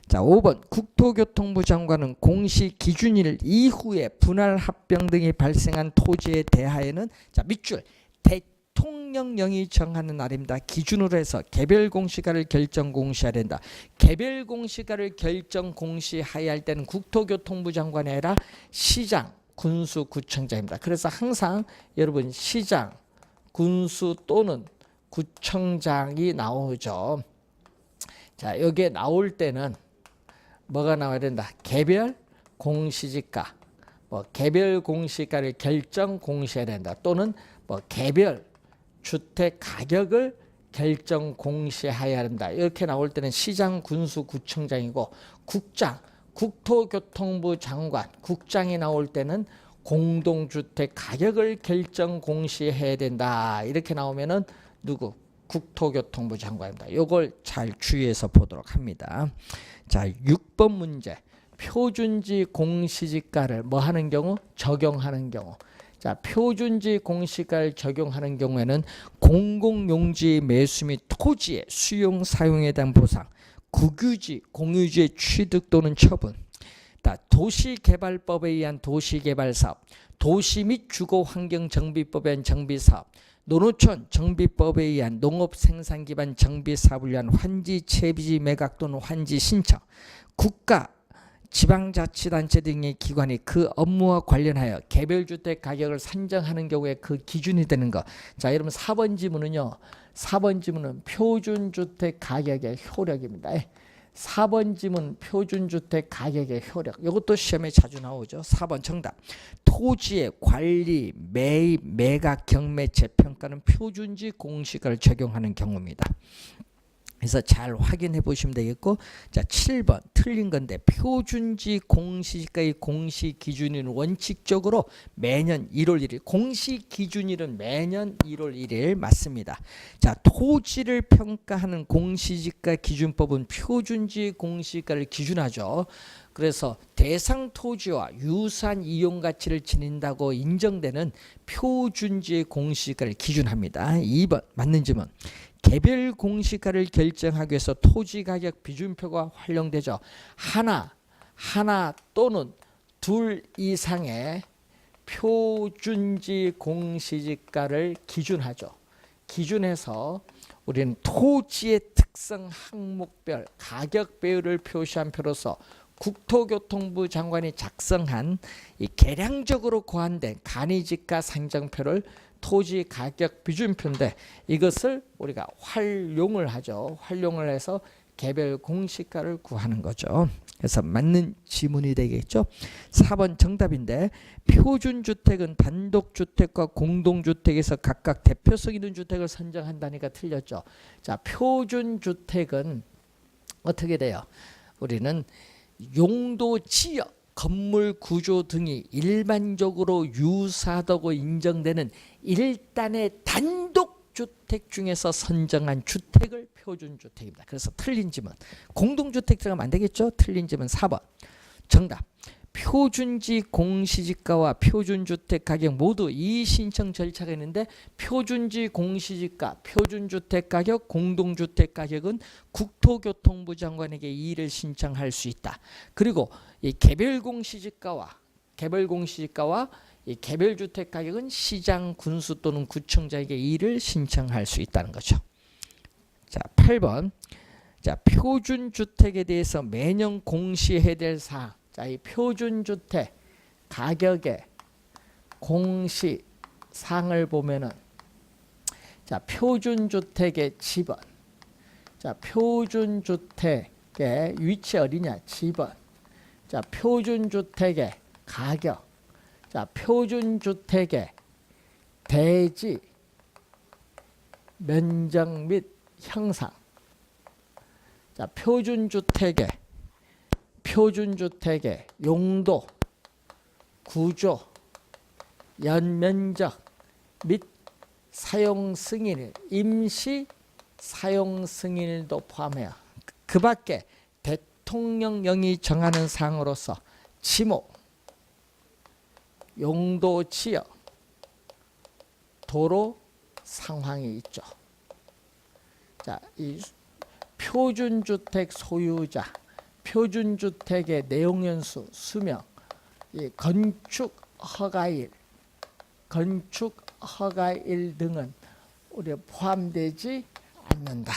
자, 5번 국토교통부 장관은 공시 기준일 이후에 분할 합병 등이 발생한 토지에 대하여는 자, 밑줄 대통령령이 정하는 날입니다. 기준으로 해서 개별 공시가를 결정 공시해야 된다. 개별 공시가를 결정 공시하여야 할 때는 국토교통부 장관이 아니라 시장, 군수, 구청장입니다. 그래서 항상 여러분 시장, 군수 또는 구청장이 나오죠. 자, 여기에 나올 때는 뭐가 나와야 된다. 개별 공시지가, 뭐 개별 공시가를 결정 공시해야 된다. 또는 뭐 개별 주택 가격을 결정 공시해야 한다. 이렇게 나올 때는 시장, 군수, 구청장이고 국장, 국토교통부 장관, 국장이 나올 때는 공동주택 가격을 결정 공시해야 된다. 이렇게 나오면은 누구? 국토교통부 장관입니다. 이걸 잘 주의해서 보도록 합니다. 자, 6번 문제. 표준지 공시지가를 뭐 하는 경우? 적용하는 경우. 자, 표준지 공시가를 적용하는 경우에는 공공용지 매수 및 토지의 수용 사용에 대한 보상, 국유지, 공유지의 취득 또는 처분, 도시개발법에 의한 도시개발사업, 도시 및 주거환경정비법에 의한 정비사업, 농어촌 정비법에 의한 농업생산기반 정비사업을 위한 환지 채비지 매각 또는 환지 신청, 국가 지방자치단체 등의 기관이 그 업무와 관련하여 개별주택 가격을 산정하는 경우에 그 기준이 되는 것. 자, 여러분 4번 지문은요. 4번 지문은 표준주택 가격의 효력입니다. 4번 지문 표준주택 가격의 효력. 이것도 시험에 자주 나오죠. 4번 정답. 토지의 관리, 매입, 매각, 경매채 평가는 표준지 공시가를 적용하는 경우입니다. 그래서 잘 확인해 보시면 되겠고, 자 7번 틀린 건데 표준지 공시지가의 공시 기준일은 원칙적으로 매년 1월 1일, 공시 기준일은 매년 1월 1일 맞습니다. 자, 토지를 평가하는 공시지가 기준법은 표준지 공시가를 기준하죠. 그래서 대상 토지와 유사한 이용 가치를 지닌다고 인정되는 표준지의 공시가를 기준합니다. 2번 맞는 질문. 개별 공시가를 결정하기 위해서 토지가격 비준표가 활용되죠. 하나 또는 둘 이상의 표준지 공시지가를 기준하죠. 기준해서 우리는 토지의 특성 항목별 가격 배율을 표시한 표로서 국토교통부 장관이 작성한 이 계량적으로 고안된 간이지가 산정표를 토지 가격 비준표인데 이것을 우리가 활용을 하죠. 활용을 해서 개별 공시가를 구하는 거죠. 그래서 맞는 지문이 되겠죠. 4번 정답인데 표준주택은 단독주택과 공동주택에서 각각 대표성 있는 주택을 선정한다니까 틀렸죠. 자, 표준주택은 어떻게 돼요? 우리는 용도, 지역, 건물 구조 등이 일반적으로 유사하다고 인정되는 일단의 단독주택 중에서 선정한 주택을 표준주택입니다. 그래서 틀린 질문. 공동주택 들어가면 안 되겠죠? 틀린 질문 4번. 정답. 표준지 공시지가와 표준주택 가격 모두 이의 신청 절차가 있는데 표준지 공시지가, 표준주택 가격, 공동주택 가격은 국토교통부 장관에게 이의를 신청할 수 있다. 그리고 이 개별 공시지가와 이 개별주택 가격은 시장, 군수 또는 구청장에게 이의를 신청할 수 있다는 거죠. 자, 8번. 자, 표준주택에 대해서 매년 공시해야 될 사항. 자, 이 표준주택 가격의 공시 사항을 보면은 자, 표준주택의 지번. 자, 표준주택의 위치 어디냐? 지번. 자, 표준주택의 가격. 자, 표준주택의 대지, 면적 및 형상. 자, 표준주택의 용도, 구조, 연면적 및 사용 승인, 임시 사용 승인도 포함해요. 그 밖에 대통령령이 정하는 사항으로서 지목, 용도, 지역, 도로 상황이 있죠. 자, 이 표준주택 소유자, 표준주택의 내용연수, 수명, 이 건축 허가일 등은 우리 포함되지 않는다.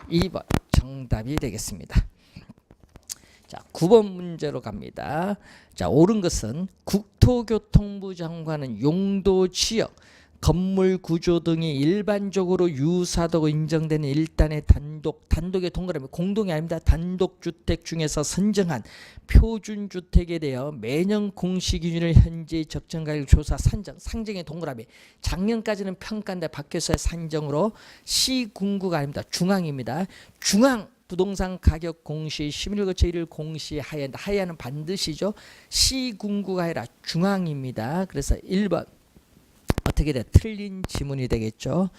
2번 정답이 되겠습니다. 자, 9번 문제로 갑니다. 자, 옳은 것은 국토교통부 장관은 용도 지역, 건물 구조 등이 일반적으로 유사하다고 인정되는 일단의 단독의 동그라미, 공동이 아닙니다. 단독주택 중에서 선정한 표준주택에 대해 매년 공시기준을 현재 적정가격 조사 산정, 상정의 동그라미, 작년까지는 평가인데 바뀌었어요. 산정으로. 시군구가 아닙니다. 중앙입니다. 중앙 부동산 가격 공시 심의를 거쳐 1일 공시하여야, 하여야는 반드시죠. 시군구가 아니라 중앙입니다. 그래서 1번 어떻게 돼? 틀린 지문이 되겠죠.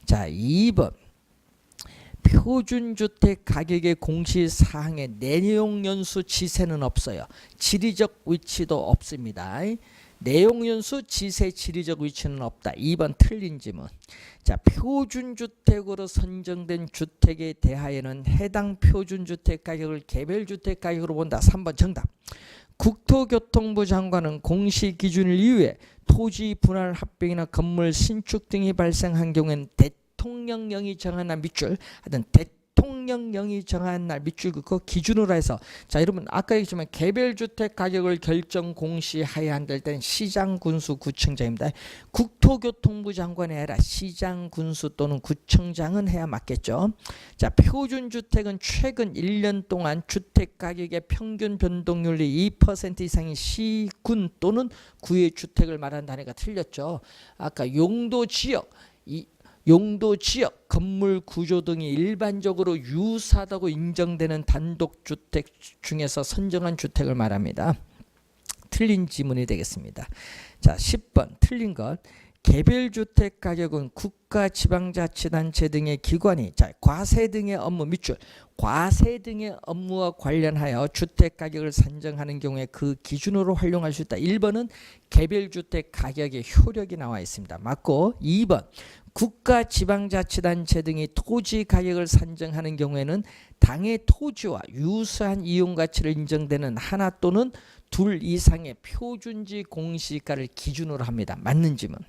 자, 2번 표준주택 가격의 공시사항에 내용연수 지세는 없어요. 지리적 위치도 없습니다. 내용연수 지세 지리적 위치는 없다. 2번 틀린 지문. 자, 표준주택으로 선정된 주택에 대하여는 해당 표준주택 가격을 개별주택 가격으로 본다. 3번 정답. 국토교통부 장관은 공시기준을 이유에 토지 분할 합병이나 건물 신축 등이 발생한 경우에는 대통령령이 정한 날 밑줄, 하여튼 대통령령이 정한 날 밑줄 긋고 기준으로 해서, 자 여러분 아까 얘기했지만 개별주택 가격을 결정 공시하여야 한다 할 때는 시장 군수 구청장입니다. 국토교통부 장관이 아니라 시장 군수 또는 구청장은 해야 맞겠죠. 자, 표준주택은 최근 1년 동안 주택 가격의 평균 변동률이 2% 이상인 시군 또는 구의 주택을 말하는 단위가 틀렸죠. 아까 용도 지역, 용도 지역, 건물 구조 등이 일반적으로 유사하다고 인정되는 단독주택 중에서 선정한 주택을 말합니다. 틀린 지문이 되겠습니다. 자, 10번 틀린 것. 개별주택 가격은 국가 지방자치단체 등의 기관이, 자, 과세 등의 업무 밑줄, 과세 등의 업무와 관련하여 주택 가격을 산정하는 경우에 그 기준으로 활용할 수 있다. 1번은 개별주택 가격의 효력이 나와 있습니다. 맞고, 2번 국가 지방자치단체 등이 토지 가격을 산정하는 경우에는 당의 토지와 유사한 이용가치를 인정되는 하나 또는 둘 이상의 표준지 공시가를 기준으로 합니다. 맞는 지문.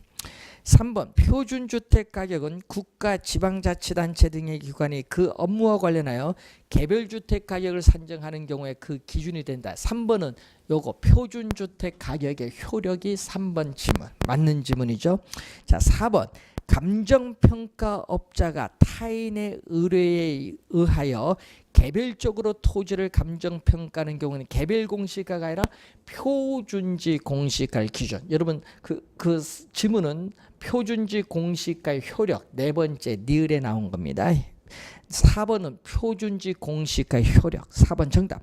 3번 표준주택 가격은 국가 지방자치단체 등의 기관이 그 업무와 관련하여 개별주택 가격을 산정하는 경우에 그 기준이 된다. 3번은 요거 표준주택 가격의 효력이 3번 지문. 맞는 지문이죠. 자, 4번 감정평가업자가 타인의 의뢰에 의하여 개별적으로 토지를 감정평가하는 경우는 개별공시가가 아니라 표준지 공시가를 기준. 여러분 그 지문은 표준지 공시가의 효력 네 번째 니을에 나온 겁니다. 4번은 표준지 공시가의 효력. 4번 정답.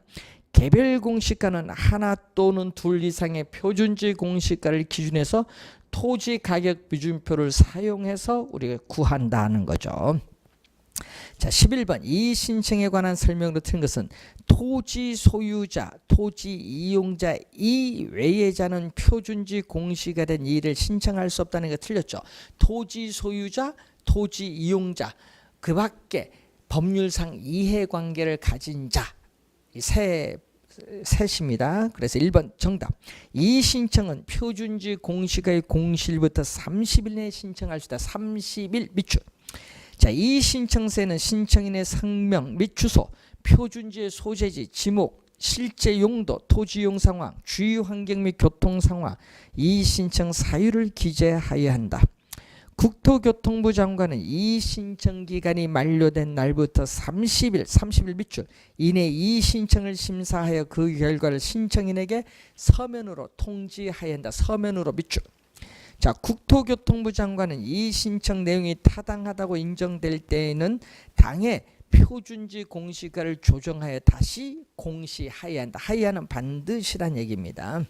개별 공시가는 하나 또는 둘 이상의 표준지 공시가를 기준해서 토지 가격 비준표를 사용해서 우리가 구한다는 거죠. 자, 11번 이 신청에 관한 설명으로 틀린 것은 토지 소유자, 토지 이용자 이외의 자는 표준지 공시가 된 이의를 신청할 수 없다는 게 틀렸죠. 토지 소유자, 토지 이용자 그 밖에 법률상 이해관계를 가진 자 셋입니다. 그래서 1번 정답. 이 신청은 표준지 공시가의 공시일부터 30일 내에 신청할 수 있다. 30일 밑줄. 자, 이 신청서에는 신청인의 성명 및 주소, 표준지의 소재지, 지목, 실제 용도, 토지 이용 상황, 주위 환경 및 교통 상황, 이 신청 사유를 기재하여야 한다. 국토교통부 장관은 이 신청 기간이 만료된 날부터 30일 밑줄 이내 이 신청을 심사하여 그 결과를 신청인에게 서면으로 통지하여야 한다. 서면으로 밑줄. 자, 국토교통부 장관은 이 신청 내용이 타당하다고 인정될 때에는 당의 표준지 공시가를 조정하여 다시 공시하여야 한다. 하여야는 반드시란 얘기입니다.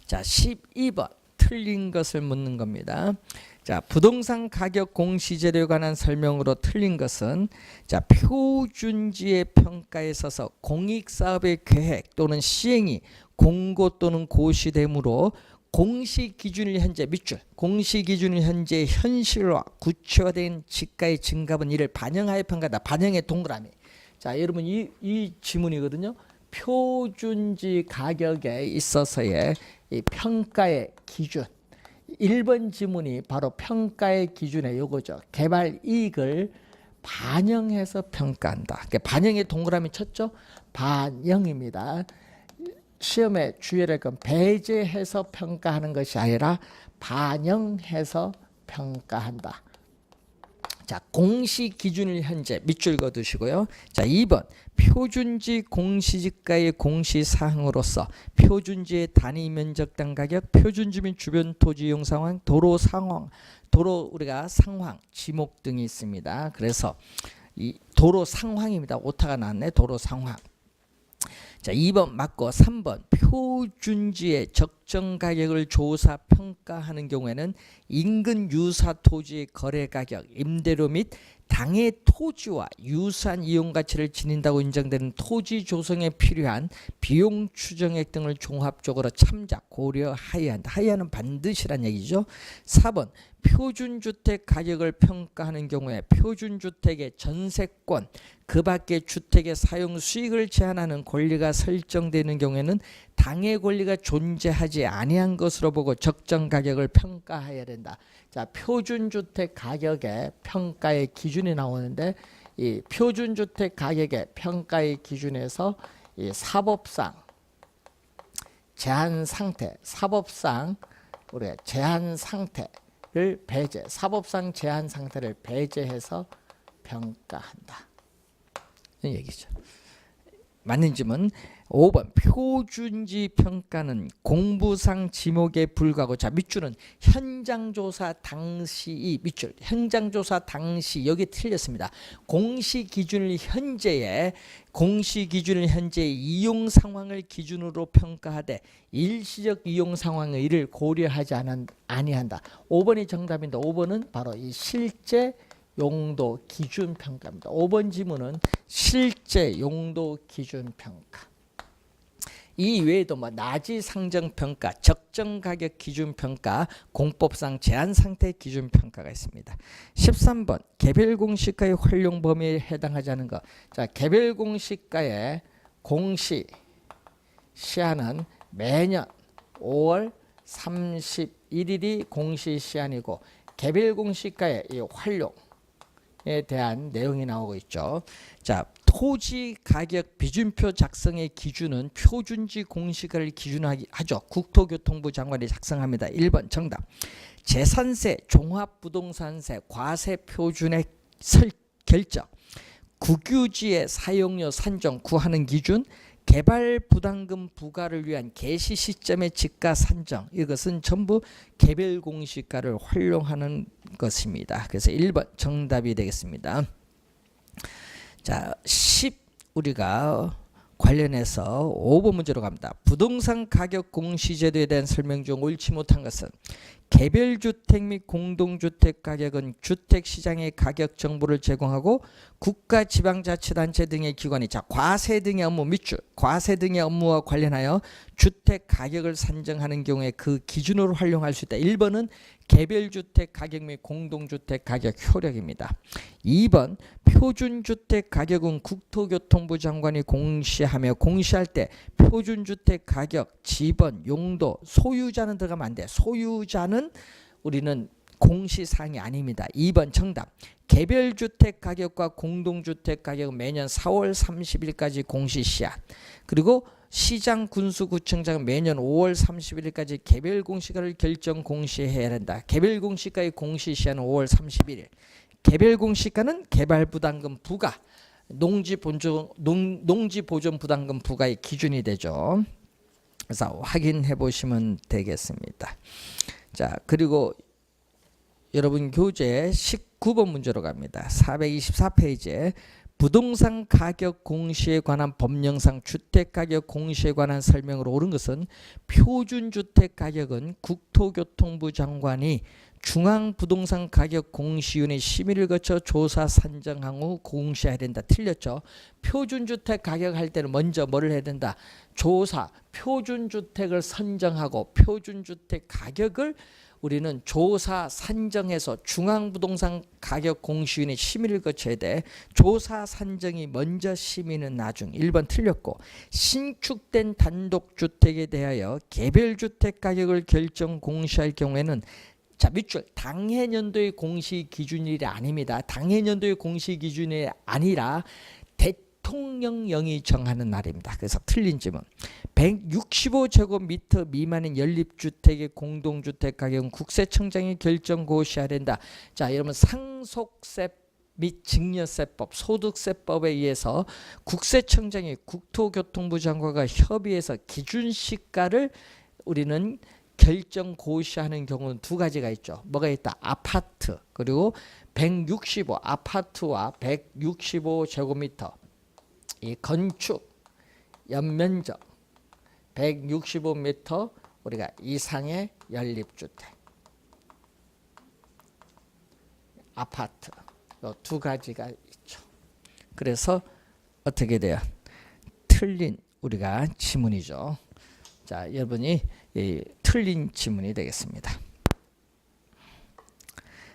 자, 12번 틀린 것을 묻는 겁니다. 자, 부동산 가격 공시제도에 관한 설명으로 틀린 것은, 자, 표준지의 평가에 있어서 공익사업의 계획 또는 시행이 공고 또는 고시되므로 공시기준일 현재 밑줄, 공시기준일 현재 현실화 구체화된 지가의 증가분 이를 반영하여 평가다. 반영의 동그라미. 자, 자, 여러분 이 지문이거든요. 표준지 가격에 있어서의 이 평가의 기준. 1번 지문이 바로 평가의 기준의 요거죠. 개발 이익을 반영해서 평가한다. 그러니까 반영에 동그라미 쳤죠? 반영입니다. 시험에 주의할 건 배제해서 평가하는 것이 아니라 반영해서 평가한다. 자, 공시 기준일 현재 밑줄 그어두시고요. 자, 2번 표준지 공시지가의 공시사항으로서 표준지의 단위 면적당 가격, 표준지 및 주변 토지 이용 상황, 도로 상황, 도로 우리가 상황, 지목 등이 있습니다. 그래서 이 도로 상황입니다. 오타가 났네. 도로 상황. 자, 2번 맞고 3번 표준지의 적정 가격을 조사 평가하는 경우에는 인근 유사 토지의 거래 가격, 임대료 및 당해 토지와 유사한 이용 가치를 지닌다고 인정되는 토지 조성에 필요한 비용 추정액 등을 종합적으로 참작 고려하여야 한다. 하여야는 반드시란 얘기죠. 4번 표준주택 가격을 평가하는 경우에 표준주택의 전세권 그 밖의 주택의 사용 수익을 제한하는 권리가 설정되는 경우에는 당해 권리가 존재하지 아니한 것으로 보고 적정 가격을 평가해야 된다. 자, 표준주택 가격의 평가의 기준이 나오는데 이 표준주택 가격의 평가의 기준에서 이 사법상 제한 상태, 사법상 우리가 제한 상태를 배제, 사법상 제한 상태를 배제해서 평가한다. 이 얘기죠. 맞는 질문 5번 표준지 평가는 공부상 지목에 불과하고 자 밑줄은 현장조사 당시 이 밑줄 현장조사 당시 여기 틀렸습니다. 공시기준을 현재의 이용 상황을 기준으로 평가하되 일시적 이용 상황의 이를 고려하지 아니한다. 5번이 정답인데 5번은 바로 이 실제 용도 기준 평가입니다. 5번 지문은 실제 용도 기준 평가. 이 외에도 뭐 나지 상정 평가, 적정 가격 기준 평가, 공법상 제한 상태 기준 평가가 있습니다. 13번 개별 공시가의 활용 범위에 해당하지 않은 것. 자, 개별 공시가의 공시 시한은 매년 5월 31일이 공시 시한이고 개별 공시가의 이 활용에 대한 내용이 나오고 있죠. 자, 토지 가격 비준표 작성의 기준은 표준지 공시가를 기준하죠. 국토교통부 장관이 작성합니다. 1번 정답. 재산세, 종합부동산세, 과세 표준의 결정, 국유지의 사용료 산정 구하는 기준, 개발 부담금 부과를 위한 개시 시점의 지가 산정, 이것은 전부 개별 공시가를 활용하는 것입니다. 그래서 1번 정답이 되겠습니다. 자, 10 우리가 관련해서 5번 문제로 갑니다. 부동산 가격 공시제도에 대한 설명 중 옳지 못한 것은 개별주택 및 공동주택 가격은 주택시장의 가격 정보를 제공하고 국가 지방자치단체 등의 기관이 자 과세 등의 업무 밑줄 과세 등의 업무와 관련하여 주택 가격을 산정하는 경우에 그 기준으로 활용할 수 있다. 1번은 개별주택 가격 및 공동주택 가격 효력입니다. 2번 표준주택 가격은 국토교통부 장관이 공시하며 공시할 때 표준주택 가격, 지번, 용도, 소유자는 들어가면 안 돼. 소유자는 우리는 공시사항이 아닙니다. 2번 정답. 개별주택 가격과 공동주택 가격은 매년 4월 30일까지 공시시한. 그리고 시장 군수구청장은 매년 5월 31일까지 개별 공시가를 결정 공시해야 한다. 개별 공시가의 공시시한은 5월 31일. 개별 공시가는 개발부담금 부과, 농지보존 부담금 부과의 기준이 되죠. 그래서 확인해 보시면 되겠습니다. 자, 그리고 여러분 교재 19번 문제로 갑니다. 424페이지에 부동산 가격 공시에 관한 법령상 주택가격 공시에 관한 설명으로 옳은 것은 표준주택가격은 국토교통부 장관이 중앙부동산가격공시위원회 심의를 거쳐 조사 산정한 후 공시해야 된다. 틀렸죠. 표준주택 가격 할 때는 먼저 뭐를 해야 된다. 조사, 표준주택을 선정하고 표준주택 가격을 우리는 조사 산정해서 중앙부동산 가격 공시위원회 심의를 거쳐야 돼. 조사 산정이 먼저 심의는 나중. 1번 틀렸고, 신축된 단독주택에 대하여 개별주택 가격을 결정 공시할 경우에는 자, 밑줄 당해년도의 공시 기준일이 아닙니다. 당해년도의 공시 기준이 아니라 대통령령이 정하는 날입니다. 그래서 틀린 질문. 165제곱미터 미만인 연립주택의 공동주택 가격은 국세청장이 결정 고시해야 된다. 자, 여러분 상속세 및 증여세법, 소득세법에 의해서 국세청장이 국토교통부 장관과 협의해서 기준시가를 우리는 결정 고시하는 경우는 두 가지가 있죠. 뭐가 있다? 아파트 그리고 165 아파트와 165제곱미터 이 건축 연면적 165m 우리가 이상의 연립주택 아파트 이 두 가지가 있죠. 그래서 어떻게 돼요? 틀린 우리가 지문이죠. 자, 여러분이 틀린 지문이 되겠습니다.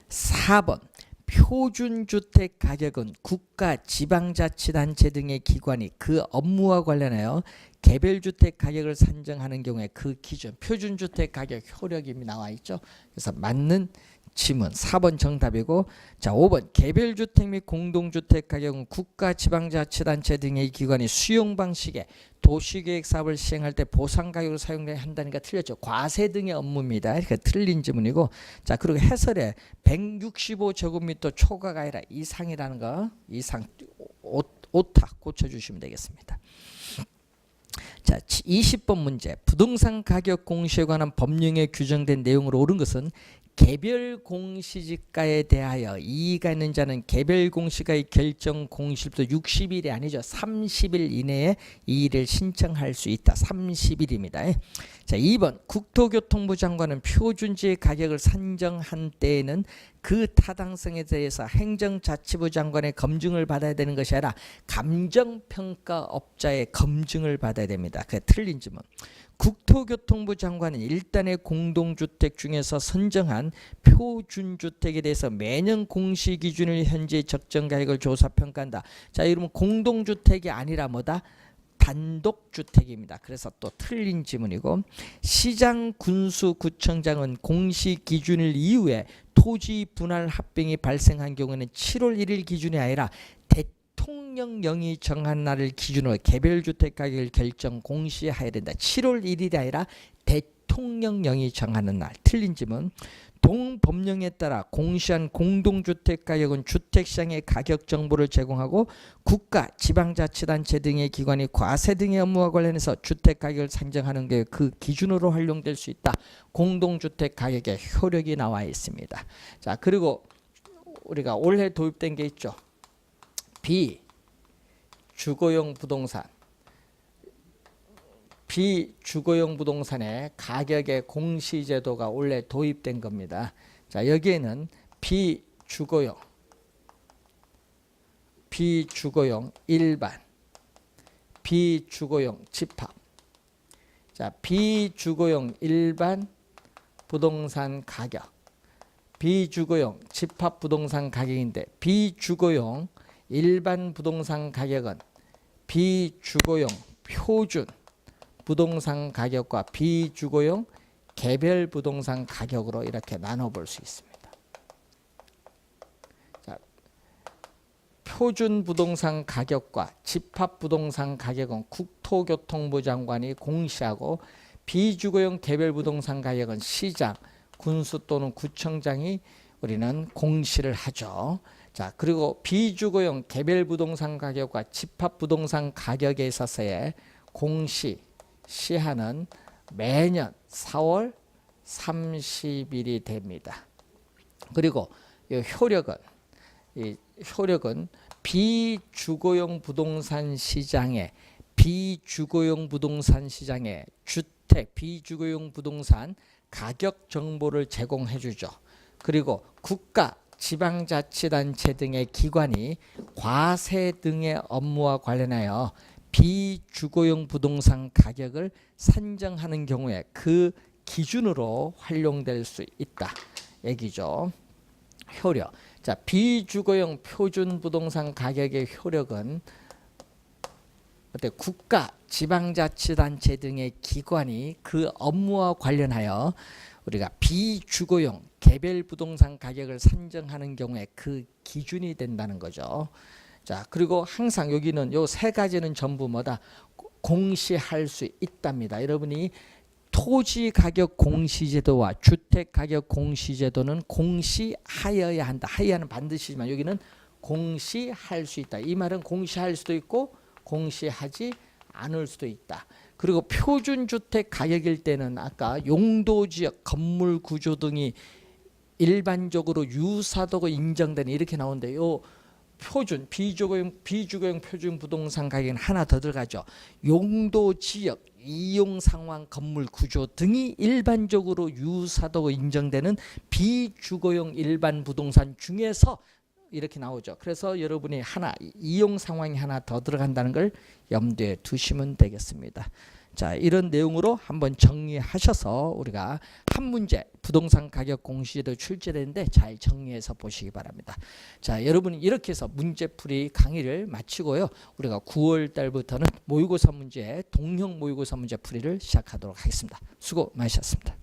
4번 표준주택 가격은 국가, 지방자치단체 등의 기관이 그 업무와 관련하여 개별주택 가격을 산정하는 경우에 그 기준 표준주택 가격 효력임이 나와 있죠. 그래서 맞는 지문 4번 정답이고, 자 5번 개별주택 및 공동주택 가격은 국가, 지방자치단체 등의 기관이 수용 방식의 도시계획 사업을 시행할 때 보상가격으로 사용돼야 한다니까 틀렸죠. 과세 등의 업무입니다. 그러니까 틀린 지문이고, 자 그리고 해설에 165제곱미터 초과가 아니라 이상이라는 거 이상 오타 고쳐주시면 되겠습니다. 자 20번 문제. 부동산 가격 공시에 관한 법령에 규정된 내용으로 옳은 것은 개별 공시지가에 대하여 이의가 있는 자는 개별 공시가의 결정 공시일부터 60일이 아니죠. 30일 이내에 이의를 신청할 수 있다. 30일입니다. 자 2번 국토교통부 장관은 표준지의 가격을 산정한 때에는 그 타당성에 대해서 행정자치부 장관의 검증을 받아야 되는 것이 아니라 감정평가업자의 검증을 받아야 됩니다. 그게 틀린 질문. 국토교통부 장관은 일단의 공동주택 중에서 선정한 표준주택에 대해서 매년 공시기준을 현재 적정가격을 조사평가한다. 자, 이러면 공동주택이 아니라 뭐다? 단독주택입니다. 그래서 또 틀린 지문이고, 시장, 군수, 구청장은 공시기준일 이후에 토지 분할 합병이 발생한 경우에는 7월 1일 기준이 아니라 대통령령이 정한 날을 기준으로 개별주택 가격을 결정 공시해야 된다. 7월 1일이 아니라 대통령령이 정하는 날. 틀린 지문. 동법령에 따라 공시한 공동주택 가격은 주택시장의 가격 정보를 제공하고 국가, 지방자치단체 등의 기관이 과세 등의 업무와 관련해서 주택 가격을 산정하는 게 그 기준으로 활용될 수 있다. 공동주택 가격의 효력이 나와 있습니다. 자, 그리고 우리가 올해 도입된 게 있죠. 비주거용 부동산. 비주거용 부동산의 가격의 공시제도가 원래 도입된 겁니다. 자, 여기에는 비주거용 일반, 비주거용 집합. 자, 비주거용 일반 부동산 가격, 비주거용 집합 부동산 가격인데, 비주거용 일반 부동산 가격은 비주거용 표준 부동산 가격과 비주거용 개별 부동산 가격으로 이렇게 나눠볼 수 있습니다. 자, 표준 부동산 가격과 집합 부동산 가격은 국토교통부 장관이 공시하고, 비주거용 개별 부동산 가격은 시장, 군수 또는 구청장이 우리는 공시를 하죠. 자, 그리고 비주거용 개별 부동산 가격과 집합 부동산 가격에 있어서의 공시 시한은 매년 4월 30일이 됩니다. 그리고 이 효력은 비주거용 부동산 시장에 주택 비주거용 부동산 가격 정보를 제공해 주죠. 그리고 국가, 지방자치단체 등의 기관이 과세 등의 업무와 관련하여 비주거용 부동산 가격을 산정하는 경우에 그 기준으로 활용될 수 있다 얘기죠. 효력. 자, 비주거용 표준 부동산 가격의 효력은 어때? 국가, 지방자치단체 등의 기관이 그 업무와 관련하여 우리가 비주거용 개별 부동산 가격을 산정하는 경우에 그 기준이 된다는 거죠. 자, 그리고 항상 여기는 요 세 가지는 전부 뭐다? 공시할 수 있답니다. 여러분이 토지 가격 공시제도와 주택 가격 공시제도는 공시하여야 한다. 하여야는 반드시지만 여기는 공시할 수 있다. 이 말은 공시할 수도 있고 공시하지 않을 수도 있다. 그리고 표준주택 가격일 때는 아까 용도지역, 건물 구조 등이 일반적으로 유사도고 인정되는 이렇게 나오는데요. 표준, 비주거용 표준 부동산 가격은 하나 더 들어가죠. 용도 지역, 이용 상황, 건물 구조 등이 일반적으로 유사도고 인정되는 비주거용 일반 부동산 중에서 이렇게 나오죠. 그래서 여러분이 하나 이용 상황이 하나 더 들어간다는 걸 염두에 두시면 되겠습니다. 자, 이런 내용으로 한번 정리하셔서 우리가 한 문제 부동산 가격 공시제도 출제되는데 잘 정리해서 보시기 바랍니다. 자, 여러분 이렇게 해서 문제풀이 강의를 마치고요. 우리가 9월 달부터는 모의고사 문제, 동형 모의고사 문제 풀이를 시작하도록 하겠습니다. 수고 많으셨습니다.